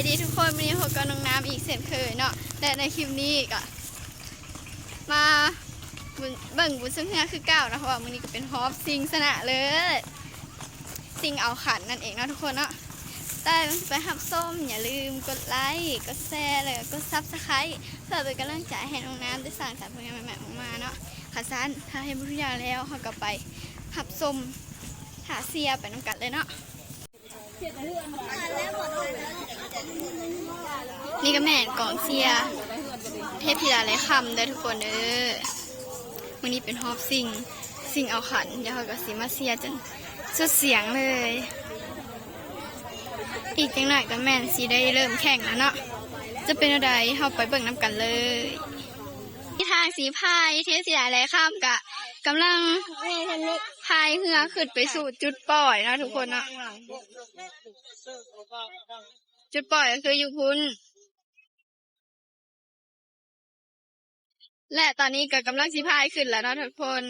ดีทุกคนวันนี้พบกับน้องน้ำอีกเช่นเคยเนาะและในคลิปนี้ก็มาเบิ่งบุญซึ่งเฮือคือเก่านะเพราะว่ามื้อนี้ก็เป็นฮอปซิงสนะเลยซิงเอาขันนั่นเองเนาะทุกคนเนาะได้ไปหับส้มอย่าลืมกดไลค์กดแชร์แล้วก็กดซับสไครต์เพื่อเป็นกำลังใจให้น้องน้ำได้สร้างสรรค์ผลงานใหม่ๆออกมาเนาะขาสั้นถ้าให้บุญยาแล้วเขาก็ไปหับส้มหาเสียไปน้ำกัดเลยเนาะนี่ก็แม่นกองเสียเทพธิดาไรคำเด้อทุกคนเด้อวันนี้เป็นฮอปซิงเอาขันเดี๋ยวเขาก็สิมาเสียจนสุดเสียงเลยอีกจังหน่อยก็แม่นสิได้เริ่มแข่งแล้วเนาะจะเป็นอะไรเขาไปเบิ่งน้ำกันเลยที่ทางสีพายเทพธิดาไรคำกะกำลังพายเรือขึ้นไปสู่จุดปล่อยนะทุกคนเนาะจุดปล่อยก็คืออยู่พุ้นและตอนนี้ก็กำลังสิพายขึ้นแล้วเนาะทุกคน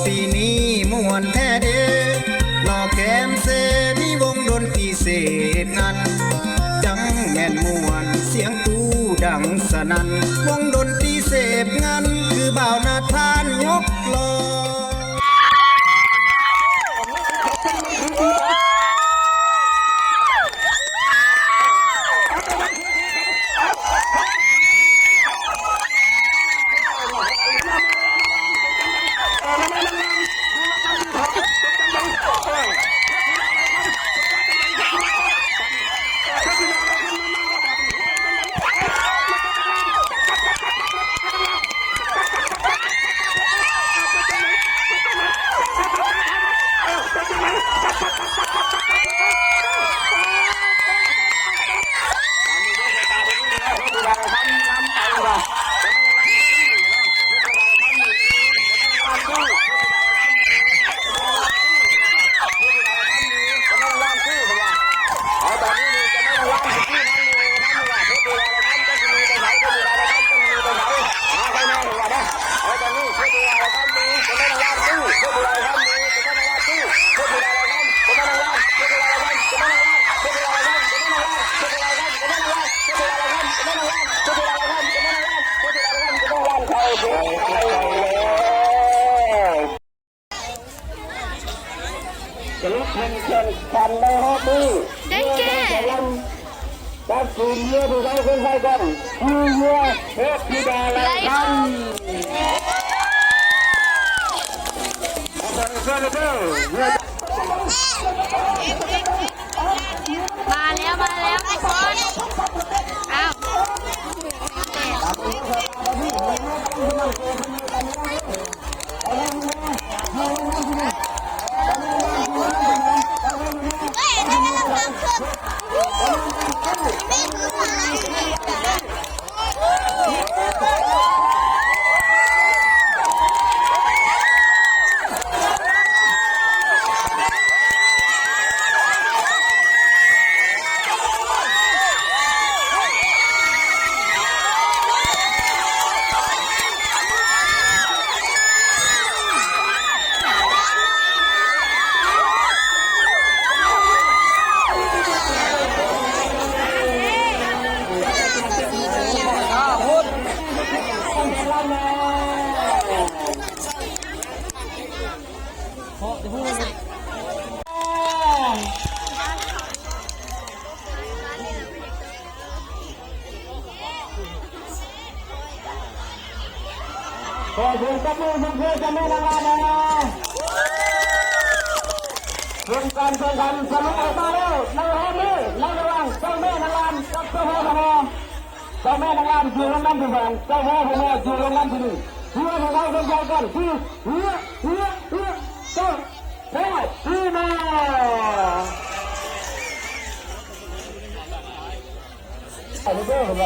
ปีนี้ม่วนแท้เด้นอแคมเซมีวงดนตรีเศษนั้นจังแม่นม่วนเสียงตู้ดังสนั่นวงดนตรีเสพงันคือบ่าวนาทานยกลอได้แก่กับกลุ่มเรือผู้ชายคนไทยกันคือเรือเทพธิดาไรคำมาแล้วทุกคนอ้าวขอเสียงตบมือเพื่อนจะไม่ละลายนะเรื่องการแข่งขันสนุกออกมาแล้วในห้องนี้ในระหว่างเจ้าแม่นางลานกับเจ้าพ่อนาง จ้าแม่นางรำอยู่โรงน้ำที่สองเจ้าพ่อพ่อแม่อยู่โรงน้ำที่หนึ่งเพื่อของเราเป็นใจกันคือเจ้าแม่ที่มา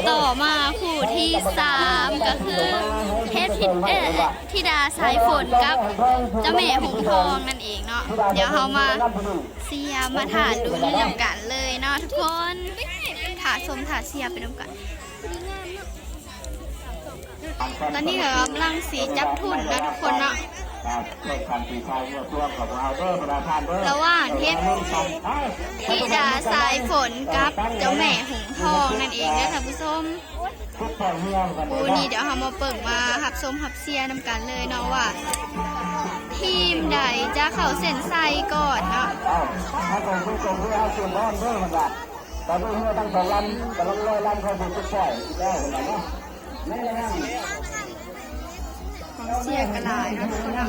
ต่อมาคู่ที่3ก็คือเทพธิดาสายฝนกับเจ้าแม่หงส์ทองนั่นเองเนาะเดี๋ยวเขามาเสียมาถ่ายดูนี่นำกันเลยเนาะทุกคนถ่ายชมถ่ายเสียไปนำกันตอนนี้เรากำลังสีจับทุนนะทุกคนเนาะระหว่างเทพธิดาสายฝนกับเจ้าแม่หงส์ทองนั่นเองนะท่านผู้ชมโอ้นี่เดี๋ยวเรามาเปิดมาหับชมหับเสียนำกันเลยเนาะว่าทีมใดจะเข้าเส้นชัยก่อนเนาะตอนนี้เราตั้งสองลำกำลังลอยลำเข้าสู่จุดปล่อยอีกแล้วเนาะไม่เลยนะ เสียกระลายเนาะทุกคนเนาะ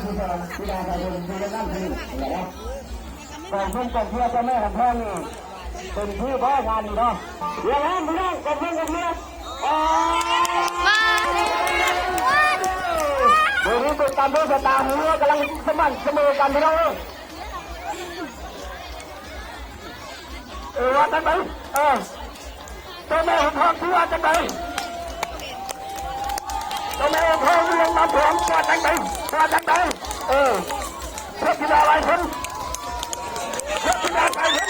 ก่อนเพื่อนก่อนเพื่อนเจ้าแม่ของพ่อนี่เป็นผู้บ้างานอยู่เนาะเดี๋ยวนะพี่น้องก่อนเพื่อนก่อนเพื่อนมาเดี๋ยวนี้เป็นการเดินสตาร์มือกำลังสมันเสมอกันพี่น้องว่าจังไหนเจ้าแม่ของพ่อคือว่าจังไหนเจ้าแม่ของพ่อเรื่องมาพร้อมว่าจังไหนว่าจังไหนเพื่อที่จะอะไรคนเพื่อที่จะอะไรคน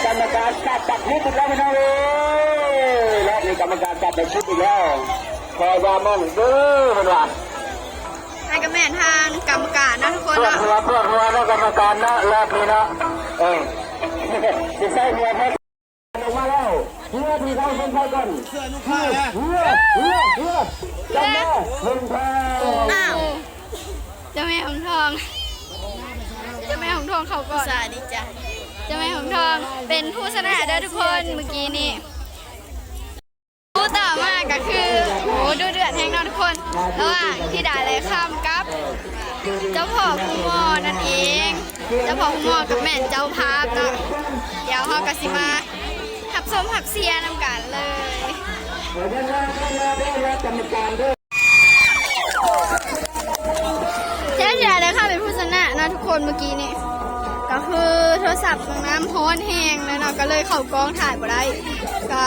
กรรมการจับชุดอีกแล้วพี่น้องรอบนี้กรรมการจับชุดอีกแล้วคอยว่ามองเด้อเป็นว่าให้กับแม่ทางกรรมการนะทุกคน เพื่อน เนาะ หัวนะกรรมการนะรอบนี้นะจะใส่หัวให้ลงมาแล้วเพื่อที่เขาเป็นใครกันเพื่อเจ้าแม่หงส์ทองอ้าวเจ้าแม่หงส์ทองเจ้าแม่หงส์ทองเขาก่อนสวัสดีจ้ะเจ้าแม่หงส์ทองเป็นผู้ชนะเด้อทุกคนเมื่อกี้นี่ผู้ต่อมาก็คือโอ้ดูเดือดแทงนอนทุกคนระหว่างที่ด่าเลยคำกับเจ้าพ่อผู้มอนั่นเองเจ้าพ่อผู้มอกับแม่เจ้าภาพเนาะเดี๋ยวเขากสิมาหับส้มหับเสียนำกันเลยเจ้าด่าเลยค่ะเป็นผู้ชนะนะทุกคนเมื่อกี้นี่ก็คือโทรศัพท์ของน้ำฮ้อนแห้งเลยเนาะก็เลยเข้ากล้องถ่ายบ่ได้ก็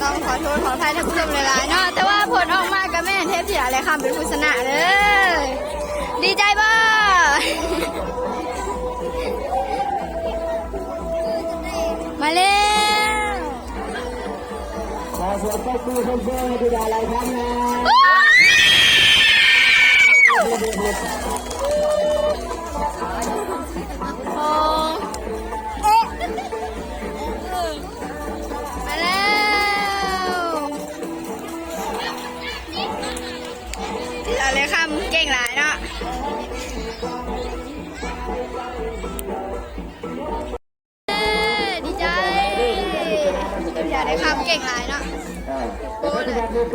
ต้องขอโทษขออภัยท่านผู้ชมหลายๆเนาะแต่ว่าผลออกมาก็แม่เทพธิดาเลยค่ะเป็นผู้ชนะเลยดีใจบ้ามาเร็วขอเสียงปรบมือเพื่อนๆที่ได้อะไรครับนะโอ้มาแล้วที่เราเลยคำเก่งหลายเนาะดีใจอย่าได้คำเก่งหลายเนาะ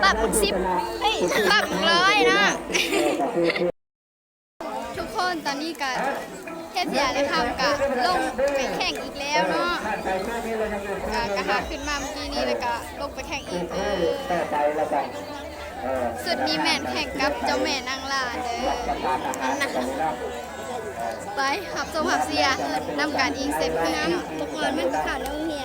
ปรับ10เฮ้ยปรับ100เนาะทุกคนตอนนี้กันเทพธิดาได้ทำกับลงไปแข่งอีกแล้วเนาะกระหาขึ้นมาเมื่อกี้นี้แล้วก็ลงไปแข่งอีกสุดนี้แม่นแข่งกับเจ้าแม่นางลาเด้อไปหับโซหับเสียนำการอิงเสร็จคือเนาะทุกคนมันขาดน้องเมีย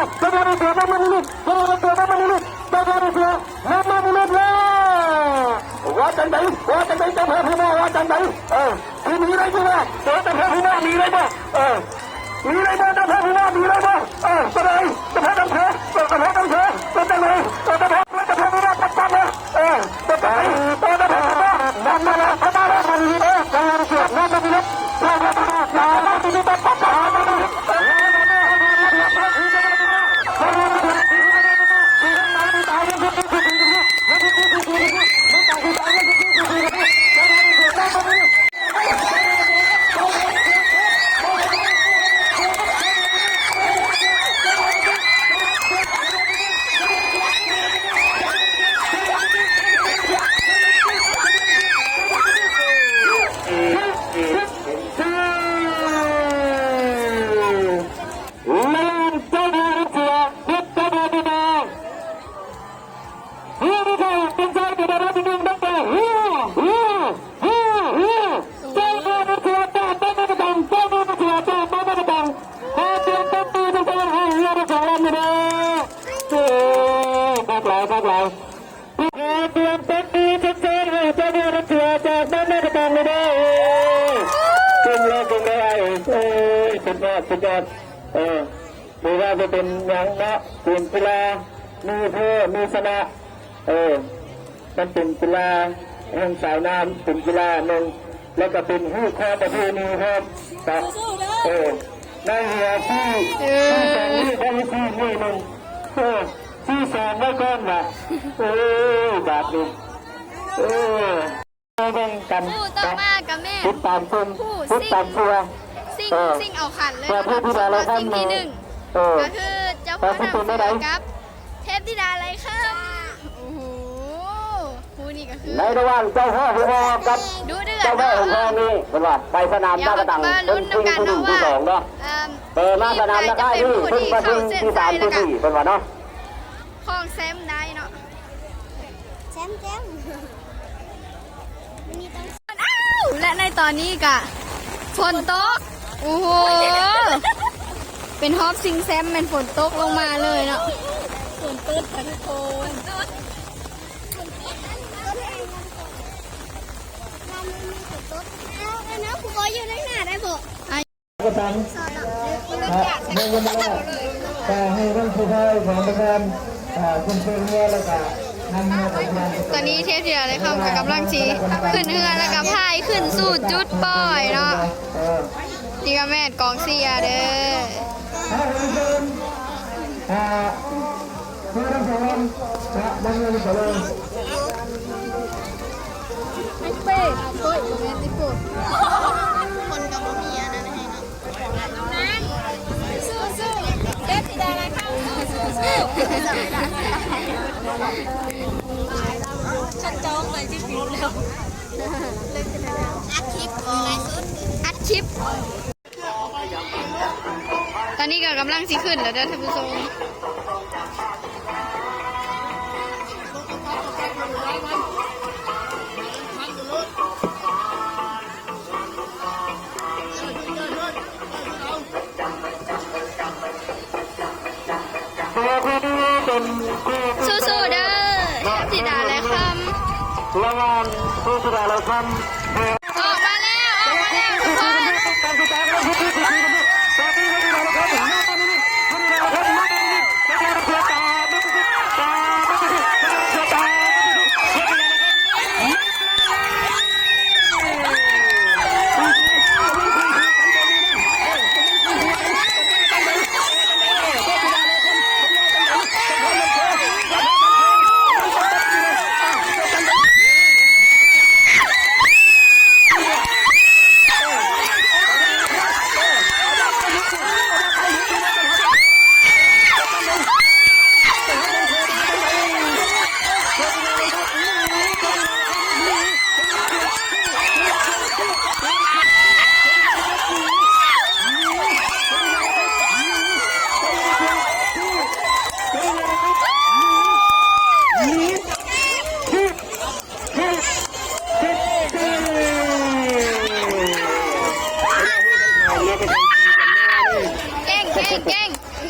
จะโดนเสือน้ำมันนิดจะโดนเสือน้ำมันนิดจะโดนเสือน้ำมันนิดเลยว่าจังไหนจะแพ้พี่น้องว่าจังไหนที่มีอะไรบ้างเสือจะแพ้พี่น้องมีอะไรบ้างมีอะไรบ้างจะแพ้พี่น้องมีอะไรบ้างจะไหนจะแพ้ตั้งแพ้จะแพ้ตั้งแพ้จะจังไหนจะแพ้พี่น้องปัดเลยจะไหนจะแพ้พี่น้องน้ำมันละน้ำมันละจะโดนเสือน้ำมันนิดจะโดนเสือน้ำมันนิดปัดสุดยอดไม่ว่าจะเป็นอย่างเนาะเป็นกีฬามีเพื่อมีชนะมันเป็นกีฬาแห่งสายน้ำเป็นกีฬาหนึ่งแล้วก็เป็นหู้ข้อประเพณีครับแต่ในเรือที่สองนี่ได้ที่นี่หนึ่งที่สองไว้ก่อนนะแบบนี้เป็นกัน ผู้ต้องมากับแม่ ติดตามชมติดตามตัวซิ่งเอาขันเลยนะครับซิ่งที่หนึ่งก็คือเจ้าพ่อทำเสือกับเทพธิดาอะไรครับโอ้โหคู่นี้ก็คือในระหว่างเจ้าพ่อของพ่อกับ ดูเดือด เจ้าแม่ของพ่อนี่เป็นว่าไปสนามท่ากระตังเป็นทีมที่หนึ่งที่สองเนาะมาสนามแล้วก็ที่ขึ้นมาทีมที่สามที่สี่เป็นว่าเนาะของแซมได้เนาะแซมมีต้อง อ้าวและในตอนนี้กะฝนตกโอ้โหเป็นฮอปซิงแซมเป็นฝนตกลงมาเลยเนาะ ตุ๊ดค่ะทุกคน เอาเนาะครูบอยอยู่ในหน้าได้บ่ ก็ตังให้กันมาแล้วแต่ให้ท่านผู้ชายของประธานคุณเพื่อนเนี่ยแล้วก็นำมาประธาน ตอนนี้เทพเดียวเลยเข้ากับกำลังชีขึ้นเรือแล้วก็พายขึ้นสู่จุดปล่อยเนาะนี่ก็แม่นกองเสียเด้อ ผู้รับฟังดังนั้นก็เลย ไม่เป็ดโอ้ยแม่นที่ปวดคนกับบ่มีอันนั้นให้เนาะสู้ๆเด็ดสิได้อะไรคะฉันจองไปที่ผิวแล้วอัดคลิปอัดคลิป ตอนนี้ก็กำลังสิขึ้นแล้วเด้อท่านผู้ชมสู้ๆเด้อสิดาและคำ ระวังผู้สุดาเราทำ ออกมาแล้วออกมาแล้วทุกคน การศึกษาเราพูดคุยกันแต่ที่เราเราทำหน้าตานี้เราทำหน้าตานี้เราเพื่อตาไม่ใช่ตาไม่ใช่เพื่อตา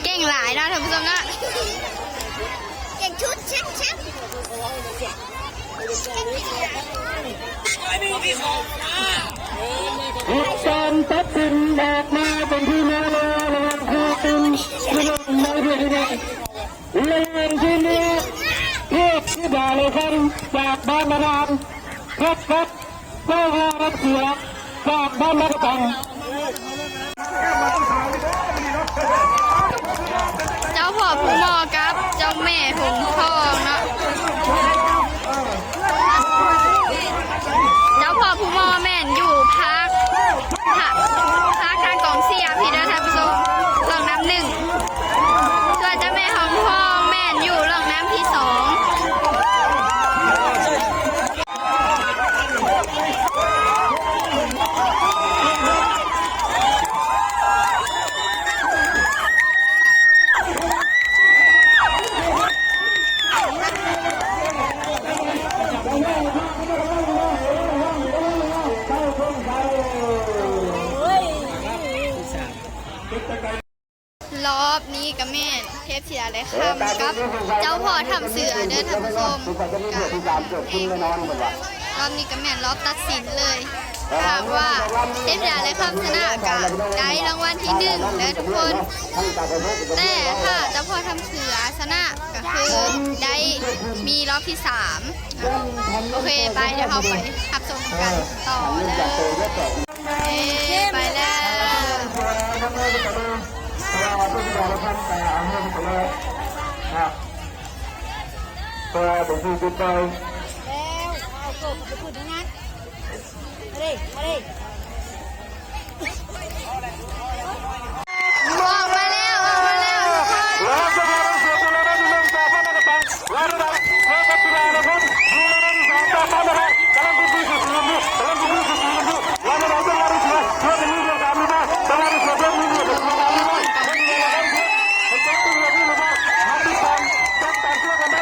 เก่งหลายนะท่านผู้ชมนะ เก่งชุดชักการตัดสินออกมาเป็นที่มาเลยคือเป็นเรื่องไม่ได้เลยเรื่องที่นี้เรียกที่ด่าเลยครับจากบ้านมาดามครับก็รับเสียจากบ้านมาดาม เจ้าพ่อผู้มอกับเจ้าแม่หงทองเนาะเจ้าพ่อผู้มอแม่นอยู่พักทางกองเสียพี่เด้อท่านผู้ชมลองน้ำหนึ่งส่วนเจ้าแม่หงทองแม่นอยู่ลองน้ำที่สอง รอบนี้กับแม่เทพธิดาได้คำกับเจ้าพ่อทำเสือเด้อท่านผู้ชมรอบนี้กับแม่รอบตัดสินเลยถามว่าเทพธิดาได้คำชนะกับได้รางวัลที่หนึ่งและทุกคนแต่ถ้าเจ้าพ่อทำเสือชนะก็คือได้มีรอบที่สามโอเคไปเดี๋ยวเราไปทับชมกันต่อเลยไปแล้ว ก็ผมพูดไป แล้วเอาโกบไปพูดนะมาดิมาดิ ออกมาแล้วออกมาแล้วทุกคน แล้วจะมาเสียตัวเราเรื่องจากบ้านต่างๆแล้วเราเพื่อพัฒนาเราครับดูแลจากบ้านต่างๆกำลังดูดีสุดๆดูกำลังดูดีสุดๆดูแล้วเราจะมาเสียเพื่อเป็นเรื่องการมีบ้านจะมาเสียเรื่องมีเรื่องการมีบ้านเป็นเรื่องการมีเป็นเรื่องที่เราไม่รู้ว่าทำดีกันจัดการช่วยกันได้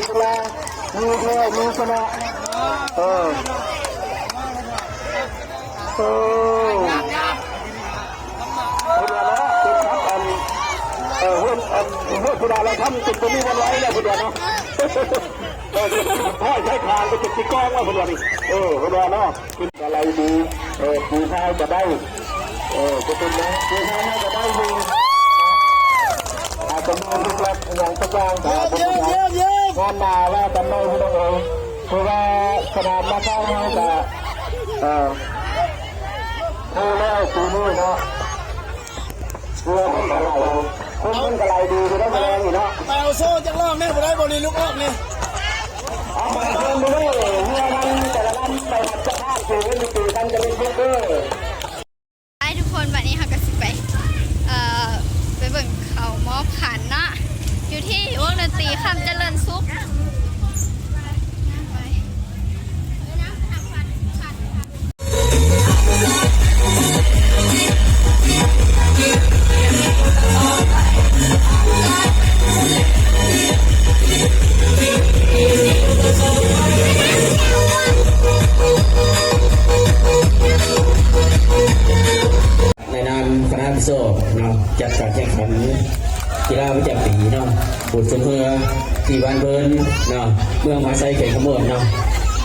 กีฬามีแพ้มีชนะหุ้นกีฬาเราทำจุดตรงนี้วันไว้แล้วคุณเดียวเนาะพ่อใช้ทางไปจุดที่กล้องว่าคุณเดียวนี่คุณเดียวเนาะคุณอะไรดีปูชายจะได้จะเป็นนะปูชายน่าจะได้ดีอาจจะมีทุกอย่างอย่างสักอย่างแต่งานมาว่าจำไม่คุณต้องเอาเพราะว่าสนามมาเข้าให้แต่ปูแล้วปูนู่นเนาะปูมันอะไรมันอะไรดีจะได้แรงอยู่เนาะไปเอาโซ่จากรอบแม่ผมได้บอลลูกออกนี่เอาไปเพิ่มด้วยเมื่อนั้นแต่ละนั้นไปหัดจะพลาดคือไม่มีตีกันจะเป็นเพื่อนด้วยไอ้ทุกคนวันนี้เขาก็สิไปเบิ่งเขามอบขันนะอยู่ที่วงดนตรีคำเจริญสุขในนามคณะพิโซเนาะจัดการแข่งขันกีฬาประจำปีเนาะบุตรสมเพื่อที่บ้านเบิร์นเนาะเมืองมาไซเขตขมวดเนาะ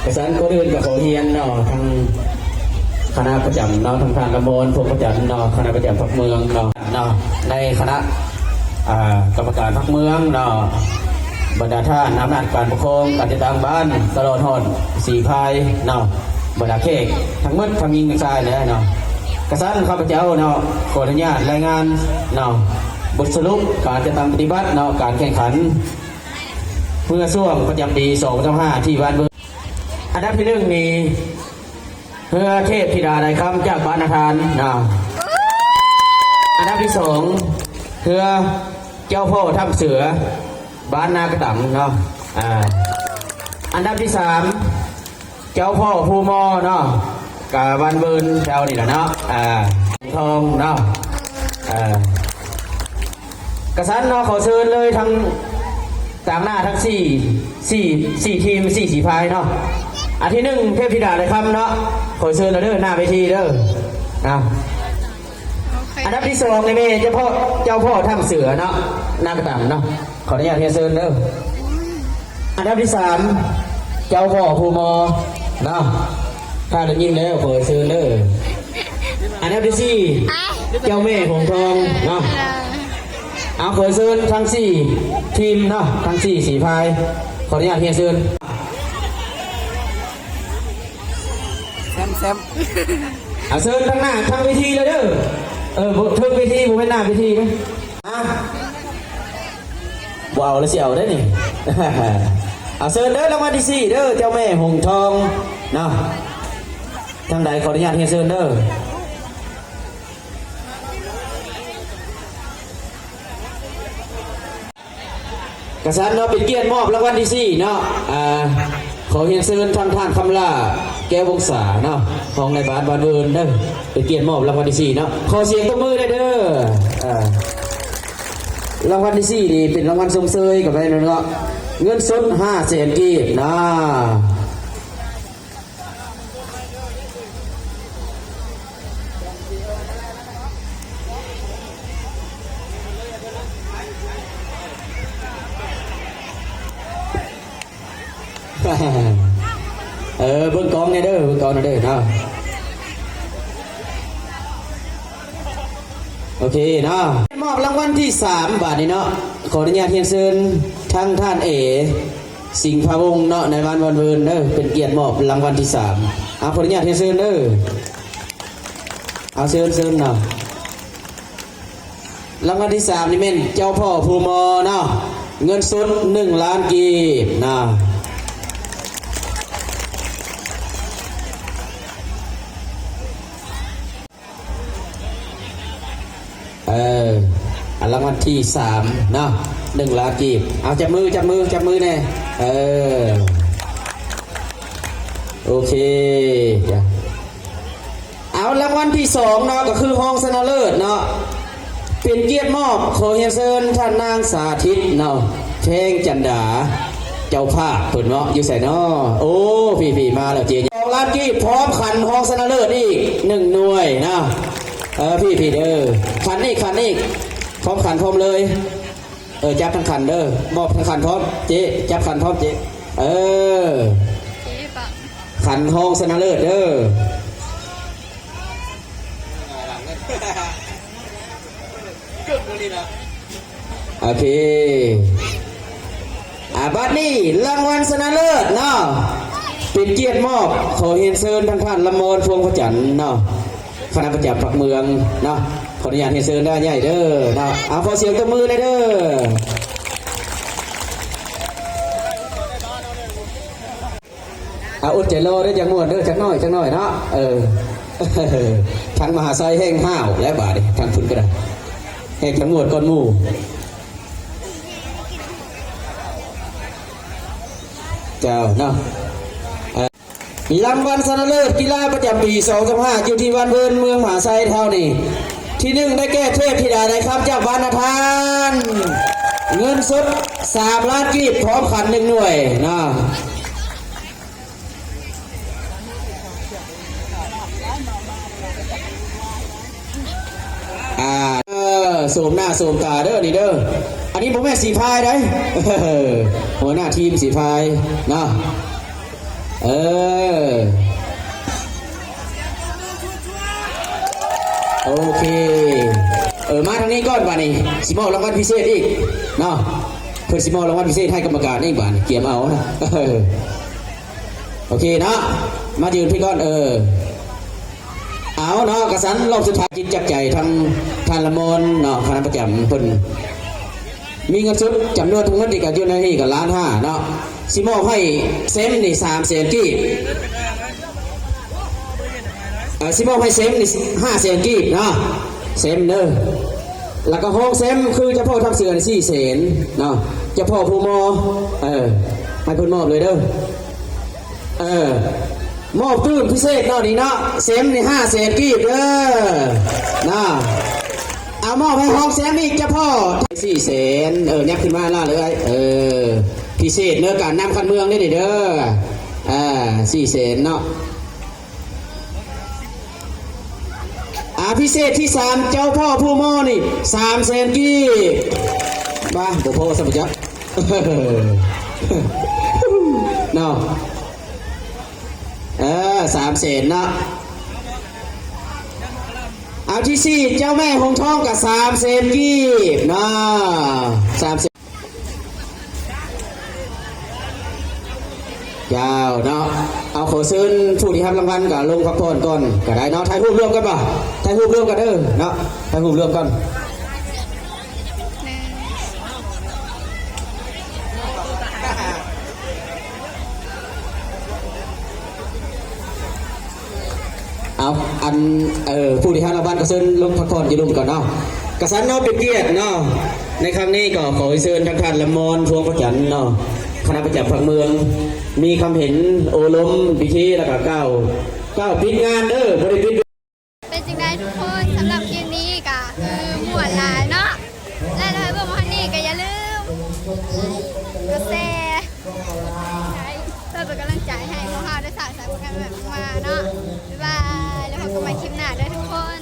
ประสานก็เดินกับเขาเฮียนเนาะทางคณะประจำเนาะทางทางกำมลพวกประจำเนาะคณะประจำพักเมืองเนาะในคณะกรรมการพักเมืองเนาะบรรดาท่านอำนาจการปกครองการจัดตั้งบ้านตลอดหอดสีพายเนาะบรรดาเค้กทั้งหมดทั้งยิงทั้งทรายเลยเนาะกระสันข้าพเจ้าเนาะขออนุญาตรายงานเนาะบทสรุปการจัดตั้งปฏิบัติเนาะการแข่งขันเพื่อช่วงประจำปี2025ที่บ้านเมืองอันดับที่1มีเพื่อเทพธิดาได้คำจากบ้านนาทานเนาะอันดับที่2เพื่อเจ้าพ่อถ้ำเสือบ้านนากระตังเนาะอันดับที่3เจ้าพ่อภูมอเนาะกาบ้านเบิร์นแถวนี่แหละเนาะทองเนาะกระสันเนาะขอเชิญเลยทั้งต่างหน้าทั้ง4ทีม4สีพายเนาะอันที่1เทพธิดาเลยคำเนาะขอเชิญเราเด้อหน้าเวทีเด้ออันดับที่2ในเมย์เจ้าพ่อถ้ำเสือเนาะนากระตังเนาะขออนุญาตเชิญเด้ออันดับที่3เจ้าพ่อภูมอเนาะถ้าได้ยินแล้วขอเชิญเด้ออันดับที่4เจ้าแม่หงทองเนาะเอาขอเชิญทั้ง4ทีมเนาะทั้ง4สีพายขออนุญาตเชิญแซมเอาเชิญทั้งหน้าทั้งเวทีเลยเด้อทั้งเวทีผมเป็นหน้าเวทีไหมว้าวแล้วเสียวได้นี่ เอาเชิญเด้อรางวัลที่4เด้อเจ้าแม่หงทองเนาะทางใดขออนุญาตเชิญเด้อกระสันเนาะเป็นเกียรติมอบรางวัลที่4เนาะขอเชิญทางท่านคำล่าแก้ววงศาเนาะของในบ้านเบิร์นเด้อเป็นเกียรติมอบรางวัลที่4เนาะขอเสียงตบมือได้เด้อรางวัลที่4นี่เป็นรางวัลสมเสยกับอะไรเนาะเงินสด500,000 กีบนะเบิ่งกองเนี่ยเด้อเบิ่งกองเนี่ยเด้อเนาะโอเคเนาะมอบรางวัลที่3บาทนี่เนาะขออนุญาตเชิญทั้งท่านสิงห์พาวงศ์เนาะในบ้านวันเวิร์นเด้อเป็นเกียรติมอบรางวัลที่3ขออนุญาตเชิญเด้อเอาเชิญเนาะรางวัลที่3นี่แม่นเจ้าพ่อภูมอเนาะเงินสด1 ล้านกีบนะรางวัลที่3เนาะ1 ล้านกีบเอาจับมือแน่โอเคเอารางวัลที่2เนาะก็คือห้องชนะเลิศเนาะเป็นเกียรติมอบขอเชิญท่านนางสาธิตเนาะแท่งจันดาจ จ้าภาพเพิ่นเนาะอยู่ใส่เนาะโอ้พี่มาแล้วเจีย2 ล้านกีบพร้อมขันห้องชนะเลิศอีก1 หน่วยนะพี่เด้อขันอีกพร้อมขันพร้อมเลยจับทั้งขันเด้อมอบทั้งขันพร้อมเจ๊จับขันพร้อมเจ๊เจ๊ปัง ขันห้องชนะเลิศเด้อโอเคบัดนี้รางวัลชนะเลิศเนาะเป็นเกียรติมอบขอเรียนเชิญท่านละมนพวงพระจันทร์เนาะคณะประจักษ์ผักเมืองเนาะขออนุญาตเรียนเชิญได้ใหญ่เด้อเนาะเอาขอเสียงตบมือเลยเด้ออดใจรอได้จังหวดเด้อจังน้อยเนาะทางมหาไซแห้งห้าวและบาดทางพุ่นก็ได้แห้งจังหวดก้อนหมู่เจ้าเนาะรางวัลชนะเลิศกีฬาประจำปี2025อยู่ที่วันเวิร์นเมืองมหาไซเท่านี้ที่1ได้แก่เทพธิดาได้ครับจากบ้านนาทานเงินสด3 ล้านกีบพร้อมขัน1 หน่วยนะโสมหน้าโสมตาเด้อนี่เด้ออันนี้ผมแม่สีพายได้หัวหน้าทีมสีพายนะโอเคมาทางนี้ก่อนบ่านี่สิมอบรางวัลพิเศษอีกเนาะเพื่อสิมอบรางวัลพิเศษให้กรรมการนี่บ่านี่เกี่ยมเอานะโอเคเนาะมายืนพี่ก้อนเอาเนาะกระสันรอบสุดท้ายจิตจับใจทางท่านละมนเนาะคณะประจำเพิ่นมีเงินสดจำนวนทั้งหมดที่กันอยู่ในนี่ก็1.5 ล้านเนาะสิมอบให้เซมนี่300,000 กีบสิมอบให้เซมนี่500,000 กีบเนาะเซมเด้อแล้วก็ห้องเซมคือเจ้าพ่อทับเสือนี่400,000เนาะเจ้าพ่อภูมอให้เพิ่นมอบเลยเด้อมอบตื้นพิเศษเนาะนี่เนาะเซมนี่500,000 กีบเด้อนะเอามอบให้ห้องเซมอีกเจ้าพ่อ400,000ยักขึ้นมาล่ะเลยพิเศษเนื้อการนำคันเมืองได้เด้อ400,000เนาะพิเศษที่3เจ้าพ่อผู้มอนี่300,000 กีบบ้าบ่พอสัมปชัญญะเนาะ300,000เนาะเอาที่4เจ้าแม่หงทองกับ300,000 กีบเนาะ300,000ยาวเนาะเอาขอเชิญผู้ที่ทำรางวัลกับลงพักผ่อนก่อนก็ได้เนาะถ่ายรูปร่วมกันป่ะถ่ายรูปร่วมกันเด้อเนาะถ่ายรูปร่วมกันเอาผู้ที่ทำรางวัลก็เชิญลงพักผ่อนอยู่ร่วมก่อนเนาะกระสันเนาะเป็นเกียรติเนาะในครั้งนี้ก็ขอเชิญท่านละมนพวงพระจันทร์เนาะคณะประจักษ์ผักเมืองมีคำเห็นโอล้มพิธีแล้วก็ก้าวปิดงานบริปิดเป็นจริงได้ทุกคนสำหรับคลิปนี้ก็คือหมวดหลายเนาะและถ้าเพื่อนมาที่นี่ก็อย่าลืมกดแชร์เพื่อเป็นกำลังใจให้พวกเราได้สร้างสรรค์ผลงานแบบมาเนาะบ๊ายบายแล้วพบกันใหม่คลิปหน้าด้วยทุกคน